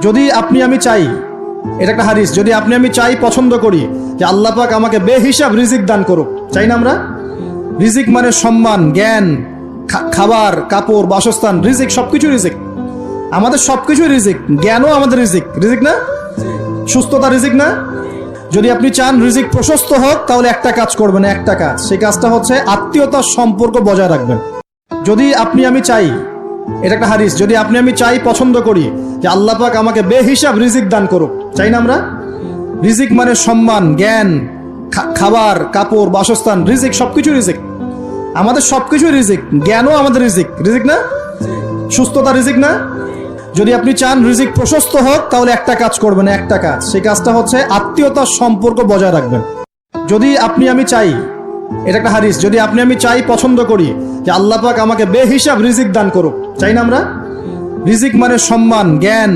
যদি আপনি আমি চাই, এটা একটা হাদিস, যদি আপনি আমি চাই, পছন্দ করি যে আল্লাহ পাক আমাকে বেহিসাব রিজিক দান করুক, চাই না আমরা? রিজিক মানে সম্মান, জ্ঞান, খাবার, কাপড়, বাসস্থান, রিজিক, সবকিছু রিজিক। আমাদের সবকিছু রিজিক, জ্ঞানও আমাদের রিজিক। রিজিক না? সুস্থতা রিজিক না? যদি আপনি চান রিজিক প্রশস্ত হোক, তাহলে একটা কাজ করবেন, একটা কাজ, সেই কাজটা হচ্ছে আত্মীয়তার সম্পর্ক বজায় রাখবেন। যদি আপনি আমি চাই, এটা একটা হাদিস, যদি আপনি আমি চাই, পছন্দ করি যে আল্লাহ পাক আমাকে বেহিসাব রিজিক দান করুক, চাই না আমরা? রিজিক মানে সম্মান, জ্ঞান, খাবার, কাপড়, বাসস্থান, রিজিক, সবকিছু রিজিক। আমাদের সবকিছু রিজিক, জ্ঞানও আমাদের রিজিক। রিজিক না? সুস্থতা রিজিক না? যদি আপনি চান রিজিক প্রশস্ত হোক, তাহলে একটা কাজ করবেন, একটা কাজ, সেই কাজটা হচ্ছে আত্মীয়তার সম্পর্ক বজায় রাখবেন। যদি আপনি আমি চাই, এটা একটা হাদিস, যদি আপনি আমি চাই, পছন্দ করি যে আল্লাহ পাক আমাকে বেহিসাব রিজিক দান করুক, চাই না আমরা? রিজিক মানে সম্মান, জ্ঞান,